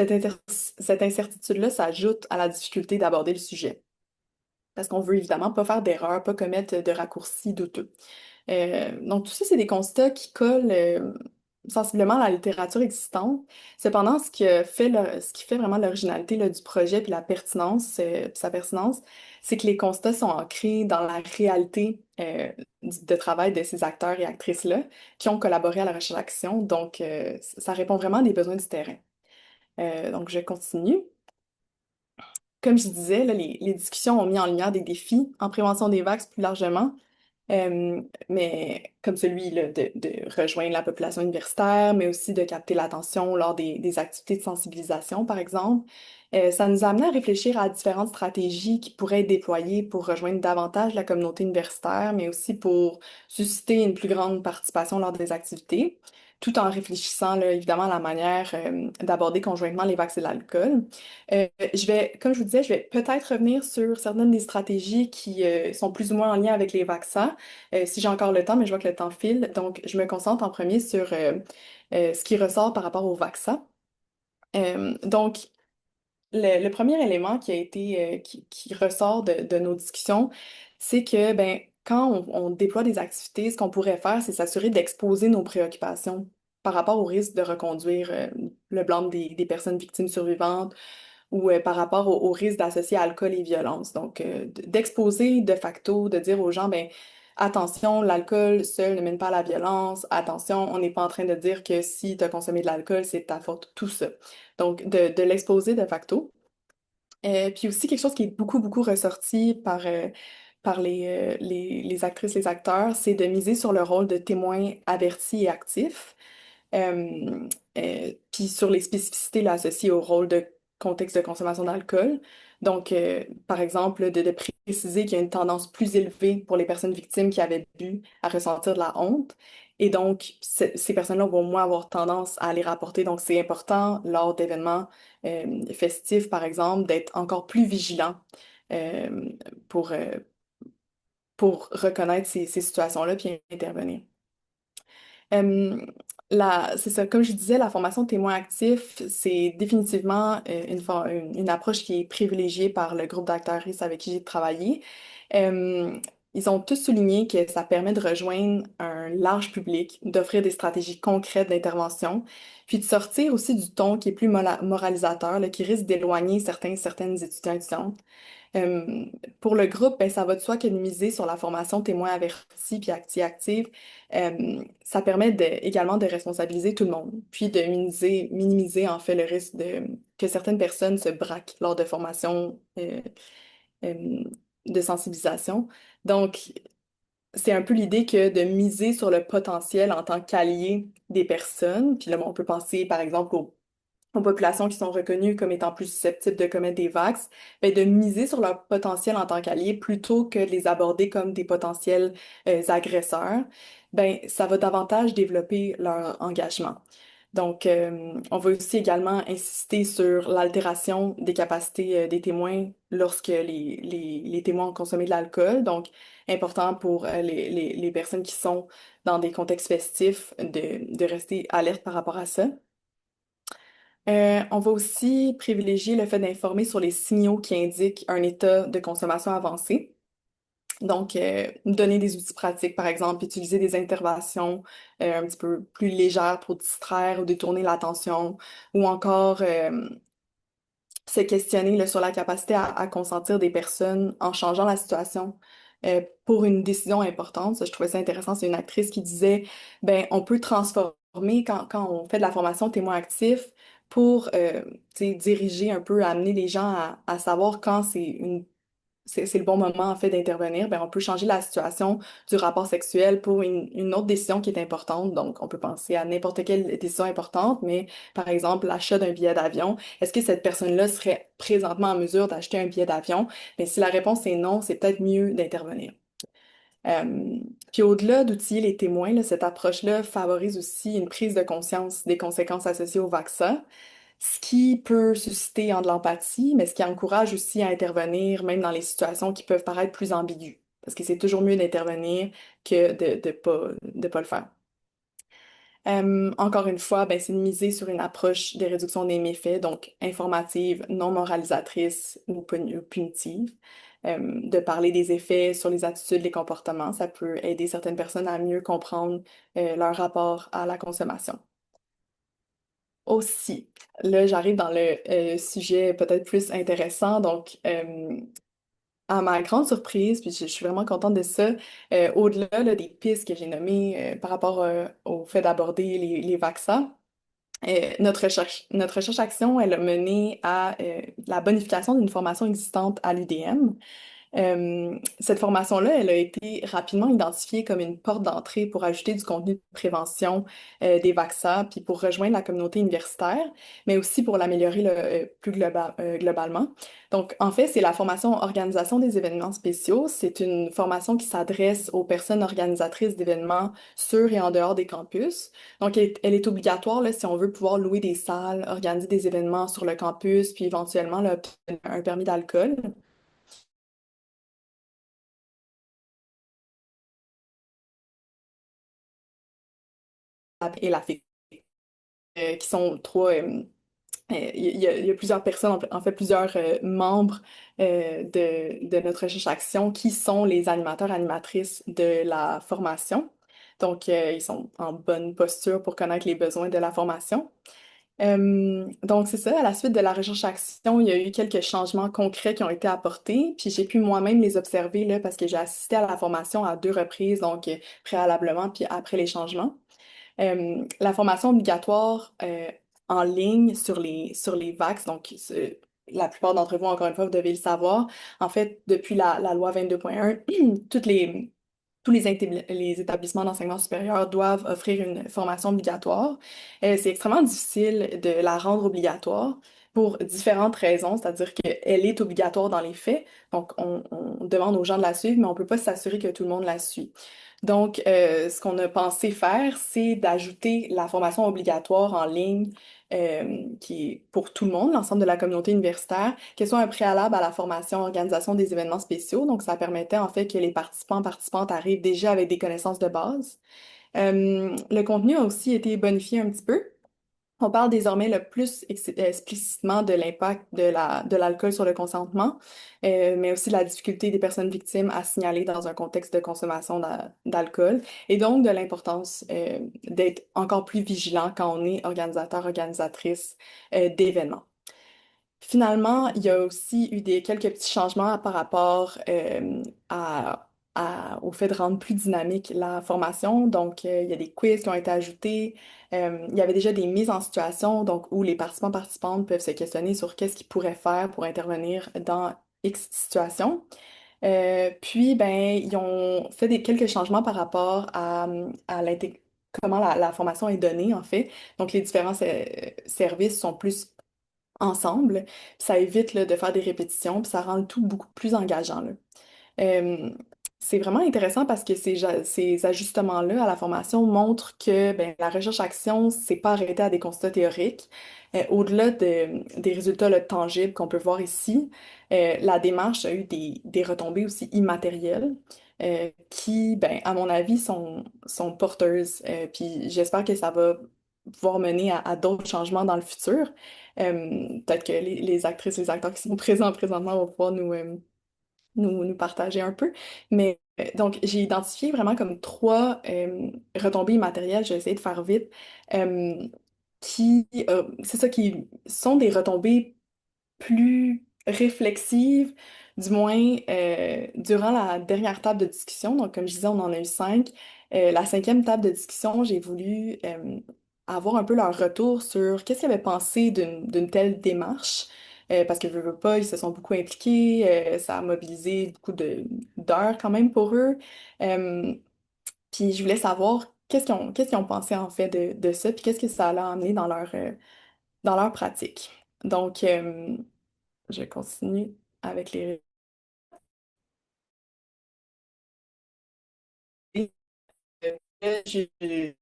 cette incertitude-là s'ajoute à la difficulté d'aborder le sujet. Parce qu'on veut évidemment pas faire d'erreurs, pas commettre de raccourcis douteux. Donc, tout ça, c'est des constats qui collent sensiblement à la littérature existante. Cependant, ce qui fait vraiment l'originalité là, du projet puis la pertinence, puis sa pertinence, c'est que les constats sont ancrés dans la réalité de travail de ces acteurs et actrices-là qui ont collaboré à la recherche-action. Donc, ça répond vraiment à des besoins du terrain. Donc, je continue. Comme je disais, là, les discussions ont mis en lumière des défis en prévention des vagues plus largement. Mais comme celui là, de rejoindre la population universitaire, mais aussi de capter l'attention lors des activités de sensibilisation, par exemple. Ça nous a amené à réfléchir à différentes stratégies qui pourraient être déployées pour rejoindre davantage la communauté universitaire, mais aussi pour susciter une plus grande participation lors des activités, tout en réfléchissant là, évidemment à la manière d'aborder conjointement les vaccins et l'alcool. Comme je vous disais, je vais peut-être revenir sur certaines des stratégies qui sont plus ou moins en lien avec les vaccins, si j'ai encore le temps, mais je vois que le temps file. Donc, je me concentre en premier sur ce qui ressort par rapport aux vaccins. Donc, le premier élément qui a été, qui ressort de nos discussions, c'est que, ben, quand on déploie des activités, ce qu'on pourrait faire, c'est s'assurer d'exposer nos préoccupations par rapport au risque de reconduire le blâme des personnes victimes survivantes ou par rapport au risque d'associer alcool et violence. Donc, d'exposer de facto, de dire aux gens, ben, attention, l'alcool seul ne mène pas à la violence. Attention, on n'est pas en train de dire que si tu as consommé de l'alcool, c'est de ta faute, tout ça. Donc, de l'exposer de facto. Puis aussi, quelque chose qui est beaucoup, beaucoup ressorti par les actrices, les acteurs, c'est de miser sur le rôle de témoin averti et actif. Euh, puis sur les spécificités là, associées au rôle de contexte de consommation d'alcool. Donc, par exemple, de préciser qu'il y a une tendance plus élevée pour les personnes victimes qui avaient bu à ressentir de la honte. Et donc, ces personnes-là vont moins avoir tendance à les rapporter. Donc, c'est important lors d'événements festifs, par exemple, d'être encore plus vigilant euh, pour, euh, pour reconnaître ces situations-là puis intervenir. Euh, c'est ça, comme je disais, la formation témoin actif, c'est définitivement une approche qui est privilégiée par le groupe d'acteurs avec qui j'ai travaillé. Euh, Ils ont tous souligné que ça permet de rejoindre un large public, d'offrir des stratégies concrètes d'intervention, puis de sortir aussi du ton qui est plus moralisateur, là, qui risque d'éloigner certaines étudiants et étudiantes. Euh, pour le groupe, ben, ça va de soi que de miser sur la formation témoin averti puis active, ça permet également de responsabiliser tout le monde, puis de minimiser en fait le risque que certaines personnes se braquent lors de formations euh, de sensibilisation. Donc, c'est un peu l'idée que de miser sur le potentiel en tant qu'allié des personnes. Puis là, bon, on peut penser par exemple aux populations qui sont reconnues comme étant plus susceptibles de commettre des vagues, ben, de miser sur leur potentiel en tant qu'alliés plutôt que de les aborder comme des potentiels agresseurs, ben, ça va davantage développer leur engagement. Donc, on va aussi également insister sur l'altération des capacités des témoins lorsque les témoins ont consommé de l'alcool. Donc, important pour les personnes qui sont dans des contextes festifs de rester alerte par rapport à ça. On va aussi privilégier le fait d'informer sur les signaux qui indiquent un état de consommation avancé. Donc, donner des outils pratiques, par exemple, utiliser des interventions un petit peu plus légères pour distraire ou détourner l'attention, ou encore se questionner là, sur la capacité à consentir des personnes en changeant la situation pour une décision importante. Ça, je trouvais ça intéressant. C'est une actrice qui disait, ben, on peut transformer quand on fait de la formation témoin actif pour tu sais, diriger un peu, amener les gens à savoir quand c'est le bon moment en fait d'intervenir, ben on peut changer la situation du rapport sexuel pour une autre décision qui est importante. Donc, on peut penser à n'importe quelle décision importante, mais par exemple, l'achat d'un billet d'avion. Est-ce que cette personne-là serait présentement en mesure d'acheter un billet d'avion? Mais si la réponse est non, c'est peut-être mieux d'intervenir. Euh, Puis au-delà d'outiller les témoins, là, cette approche-là favorise aussi une prise de conscience des conséquences associées au vaccin, ce qui peut susciter de l'empathie, mais ce qui encourage aussi à intervenir même dans les situations qui peuvent paraître plus ambiguës. Parce que c'est toujours mieux d'intervenir que de pas le faire. Encore une fois, ben, c'est de miser sur une approche de réduction des méfaits, donc informative, non moralisatrice ou ou punitive. De parler des effets sur les attitudes, les comportements, ça peut aider certaines personnes à mieux comprendre leur rapport à la consommation. Aussi, là, j'arrive dans le sujet peut-être plus intéressant. Donc, à ma grande surprise, puis je suis vraiment contente de ça, au-delà là, des pistes que j'ai nommées par rapport au fait d'aborder les vaccins, notre recherche action, elle a mené à la bonification d'une formation existante à l'UDM. Cette formation-là, elle a été rapidement identifiée comme une porte d'entrée pour ajouter du contenu de prévention des vaccins, puis pour rejoindre la communauté universitaire, mais aussi pour l'améliorer plus globalement. Donc, en fait, c'est la formation Organisation des événements spéciaux. C'est une formation qui s'adresse aux personnes organisatrices d'événements sur et en dehors des campus. Donc, elle est obligatoire là, si on veut pouvoir louer des salles, organiser des événements sur le campus, puis éventuellement là, obtenir un permis d'alcool. Et la FIC, qui sont trois. Il y a plusieurs personnes, en fait plusieurs membres de notre recherche action qui sont les animateurs, animatrices de la formation. Donc, ils sont en bonne posture pour connaître les besoins de la formation. Donc, c'est ça, à la suite de la recherche action, il y a eu quelques changements concrets qui ont été apportés, puis j'ai pu moi-même les observer là, parce que j'ai assisté à la formation à deux reprises, donc préalablement, puis après les changements. La formation obligatoire en ligne sur les VAX, donc la plupart d'entre vous, encore une fois, vous devez le savoir. En fait, depuis la loi 22.1, toutes tous les établissements d'enseignement supérieur doivent offrir une formation obligatoire. C'est extrêmement difficile de la rendre obligatoire pour différentes raisons, c'est-à-dire qu'elle est obligatoire dans les faits, donc on demande aux gens de la suivre, mais on ne peut pas s'assurer que tout le monde la suit. Donc, ce qu'on a pensé faire, c'est d'ajouter la formation obligatoire en ligne qui est pour tout le monde, l'ensemble de la communauté universitaire, qu'elle soit un préalable à la formation organisation des événements spéciaux. Donc, ça permettait en fait que les participantes arrivent déjà avec des connaissances de base. Le contenu a aussi été bonifié un petit peu. On parle désormais le plus explicitement de l'impact de l'alcool sur le consentement, mais aussi de la difficulté des personnes victimes à signaler dans un contexte de consommation d'alcool, et donc de l'importance d'être encore plus vigilant quand on est organisateur, organisatrice d'événements. Finalement, il y a aussi eu quelques petits changements par rapport au fait de rendre plus dynamique la formation. Donc, il y a des quiz qui ont été ajoutés. Il y avait déjà des mises en situation, donc où les participantes peuvent se questionner sur qu'est-ce qu'ils pourraient faire pour intervenir dans X situation. Puis, ben, ils ont fait quelques changements par rapport à comment la formation est donnée, en fait. Donc, les différents services sont plus ensemble. Ça évite là, de faire des répétitions, puis ça rend le tout beaucoup plus engageant, là. C'est vraiment intéressant parce que ces ajustements-là à la formation montrent que ben, la recherche-action, c'est pas arrêté à des constats théoriques. Au-delà des résultats là, tangibles qu'on peut voir ici, la démarche a eu des retombées aussi immatérielles qui, ben, à mon avis, sont porteuses. Puis j'espère que ça va pouvoir mener à d'autres changements dans le futur. Peut-être que les actrices, les acteurs qui sont présents présentement vont pouvoir nous partager un peu. Mais donc, j'ai identifié vraiment comme trois retombées immatérielles, j'ai essayé de faire vite, euh, c'est ça, qui sont des retombées plus réflexive, du moins durant la dernière table de discussion. Donc, comme je disais, on en a eu cinq. La cinquième table de discussion, j'ai voulu avoir un peu leur retour sur qu'est-ce qu'ils avaient pensé d'une telle démarche. Parce que, veux pas, ils se sont beaucoup impliqués, ça a mobilisé beaucoup d'heures quand même pour eux. Euh, Puis je voulais savoir qu'est-ce qu'ils ont pensé en fait de ça, puis qu'est-ce que ça allait amener dans leur pratique. Donc, je continue avec les résultats.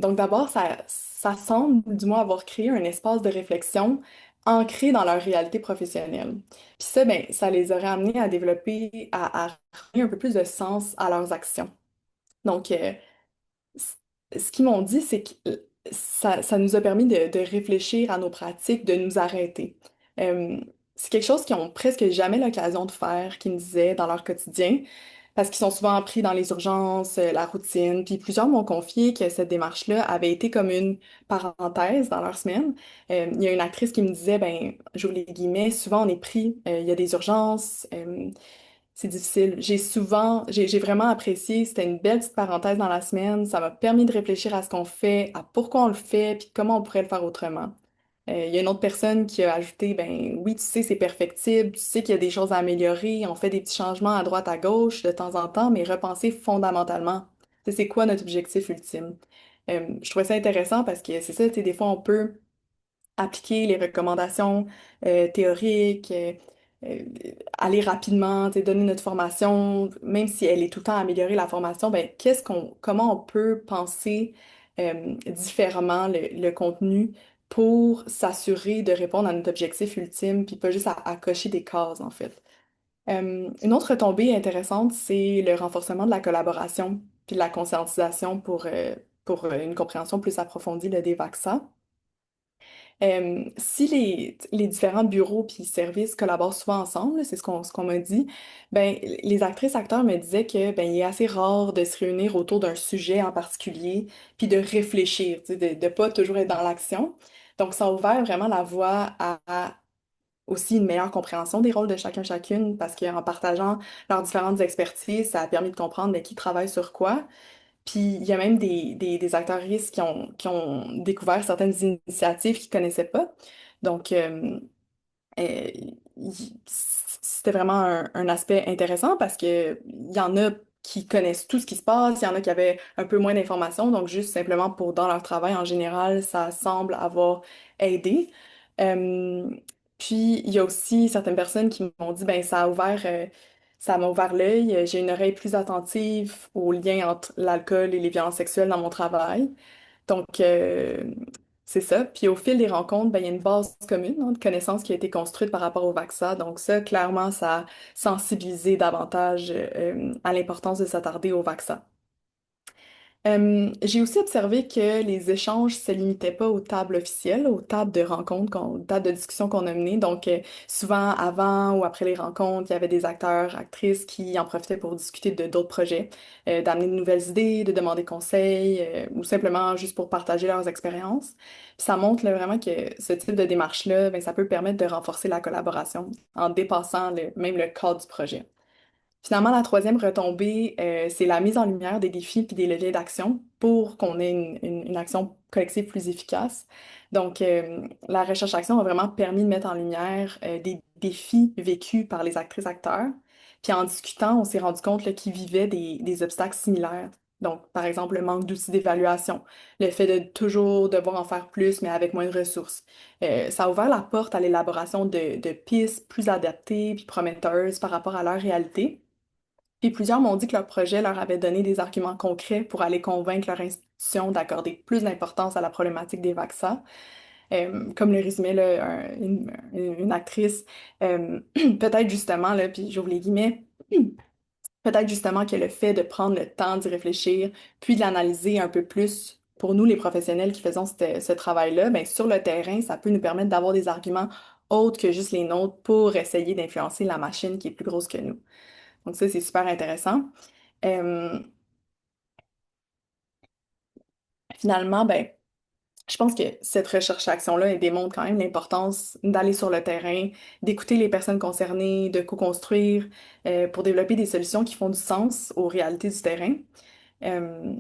Donc d'abord, ça semble du moins avoir créé un espace de réflexion ancré dans leur réalité professionnelle. Puis ça, ben, ça les aurait amenés à développer, à donner un peu plus de sens à leurs actions. Donc, ce qu'ils m'ont dit, c'est que ça nous a permis de réfléchir à nos pratiques, de nous arrêter. Euh, c'est quelque chose qu'ils ont presque jamais l'occasion de faire, qu'ils me disaient dans leur quotidien, parce qu'ils sont souvent pris dans les urgences, la routine. Puis plusieurs m'ont confié que cette démarche-là avait été comme une parenthèse dans leur semaine. Il y a une actrice qui me disait, ben, j'ouvre les guillemets, souvent on est pris, il y a des urgences. C'est difficile. J'ai vraiment apprécié. C'était une belle petite parenthèse dans la semaine. Ça m'a permis de réfléchir à ce qu'on fait, à pourquoi on le fait, puis comment on pourrait le faire autrement. Il y a une autre personne qui a ajouté, ben oui, tu sais, c'est perfectible, tu sais qu'il y a des choses à améliorer, on fait des petits changements à droite, à gauche de temps en temps, mais repenser fondamentalement. C'est quoi notre objectif ultime? Je trouvais ça intéressant parce que c'est ça, tu sais, des fois on peut appliquer les recommandations théoriques, euh, aller rapidement, tu sais, donner notre formation, même si elle est tout le temps à améliorer la formation, ben comment on peut penser différemment le contenu pour s'assurer de répondre à notre objectif ultime, puis pas juste à cocher des cases, en fait. Une autre retombée intéressante, c'est le renforcement de la collaboration puis de la conscientisation pour une compréhension plus approfondie là, des vaccins. Si les différents bureaux puis services collaborent souvent ensemble, c'est ce qu'on m'a dit, ben, les actrices acteurs me disaient que ben, il est assez rare de se réunir autour d'un sujet en particulier puis de réfléchir, tu sais, de pas toujours être dans l'action. Donc, ça a ouvert vraiment la voie à aussi une meilleure compréhension des rôles de chacun chacune parce qu'en partageant leurs différentes expertises, ça a permis de comprendre mais qui travaille sur quoi. Puis il y a même des acteuristes qui ont découvert certaines initiatives qu'ils connaissaient pas. Donc, euh, c'était vraiment un aspect intéressant parce que il y en a qui connaissent tout ce qui se passe, il y en a qui avaient un peu moins d'informations, donc juste simplement pour dans leur travail en général, ça semble avoir aidé. Euh, Puis il y a aussi certaines personnes qui m'ont dit, ben ça m'a ouvert l'œil, j'ai une oreille plus attentive aux liens entre l'alcool et les violences sexuelles dans mon travail. Donc, c'est ça. Puis au fil des rencontres, ben, il y a une base commune hein, de connaissances qui a été construite par rapport au vaccin. Donc ça, clairement, ça a sensibilisé davantage à l'importance de s'attarder au vaccin. J'ai aussi observé que les échanges se limitaient pas aux tables officielles, aux tables de rencontres, aux tables de discussion qu'on a menées. Donc, souvent, avant ou après les rencontres, il y avait des acteurs, actrices qui en profitaient pour discuter de d'autres projets, d'amener de nouvelles idées, de demander conseils, ou simplement juste pour partager leurs expériences. Puis ça montre là, vraiment que ce type de démarche-là, ben, ça peut permettre de renforcer la collaboration en dépassant même le cadre du projet. Finalement, la troisième retombée, c'est la mise en lumière des défis puis des leviers d'action pour qu'on ait une action collective plus efficace. Donc, la recherche-action a vraiment permis de mettre en lumière des défis vécus par les actrices-acteurs. Puis en discutant, on s'est rendu compte là, qu'ils vivaient des obstacles similaires. Donc, par exemple, le manque d'outils d'évaluation, le fait de toujours devoir en faire plus, mais avec moins de ressources. Ça a ouvert la porte à l'élaboration de pistes plus adaptées puis prometteuses par rapport à leur réalité. Puis plusieurs m'ont dit que leur projet leur avait donné des arguments concrets pour aller convaincre leur institution d'accorder plus d'importance à la problématique des vaccins. Comme le résumait là, une actrice, peut-être justement, là, puis j'ouvre les guillemets, peut-être justement que le fait de prendre le temps d'y réfléchir, puis de l'analyser un peu plus pour nous, les professionnels qui faisons ce travail-là, ben, sur le terrain, ça peut nous permettre d'avoir des arguments autres que juste les nôtres pour essayer d'influencer la machine qui est plus grosse que nous. Donc ça, c'est super intéressant. Euh, Finalement, ben, je pense que cette recherche-action-là, elle démontre quand même l'importance d'aller sur le terrain, d'écouter les personnes concernées, de co-construire pour développer des solutions qui font du sens aux réalités du terrain. Euh,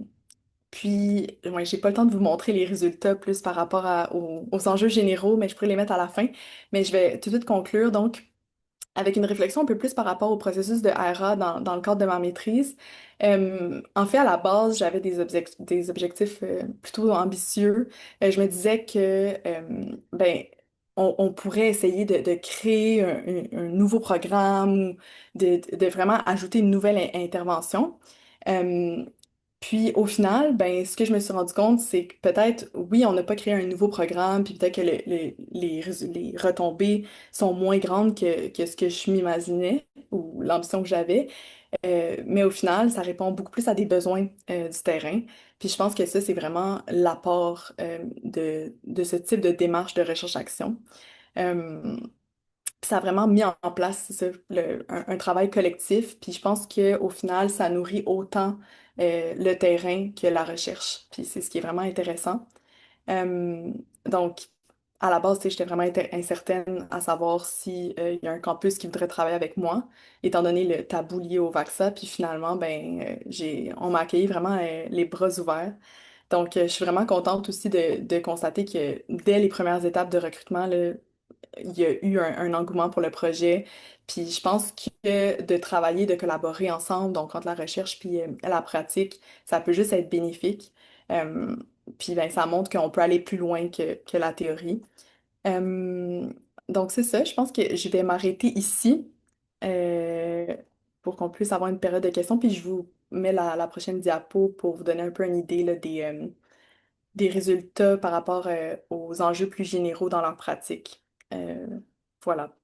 Puis, ouais, j'ai pas le temps de vous montrer les résultats plus par rapport aux enjeux généraux, mais je pourrais les mettre à la fin. Mais je vais tout de suite conclure. Donc, avec une réflexion un peu plus par rapport au processus de RA dans le cadre de ma maîtrise. En fait, à la base, j'avais des objectifs plutôt ambitieux. Je me disais que ben, on pourrait essayer de créer un nouveau programme ou de vraiment ajouter une nouvelle intervention. Euh, Puis au final, ben, ce que je me suis rendu compte, c'est que peut-être, oui, on n'a pas créé un nouveau programme, puis peut-être que les retombées sont moins grandes que ce que je m'imaginais ou l'ambition que j'avais. Mais au final, ça répond beaucoup plus à des besoins du terrain. Puis je pense que ça, c'est vraiment l'apport de ce type de démarche de recherche-action. Euh, Ça a vraiment mis en place c'est ça, un travail collectif. Puis je pense qu'au final, ça nourrit autant le terrain que la recherche. Puis c'est ce qui est vraiment intéressant. Euh, donc, à la base, tu sais, j'étais vraiment incertaine à savoir si, il y a un campus qui voudrait travailler avec moi, étant donné le tabou lié au vaccin. Puis finalement, ben, on m'a accueilli vraiment les bras ouverts. Donc, je suis vraiment contente aussi de constater que dès les premières étapes de recrutement, là, il y a eu un engouement pour le projet. Puis je pense que de travailler, de collaborer ensemble, donc entre la recherche puis la pratique, ça peut juste être bénéfique. Euh, Puis ben, ça montre qu'on peut aller plus loin que la théorie. Euh, donc c'est ça, je pense que je vais m'arrêter ici euh, pour qu'on puisse avoir une période de questions. Puis je vous mets la prochaine diapo pour vous donner un peu une idée là, des résultats par rapport aux enjeux plus généraux dans leur pratique. Voilà.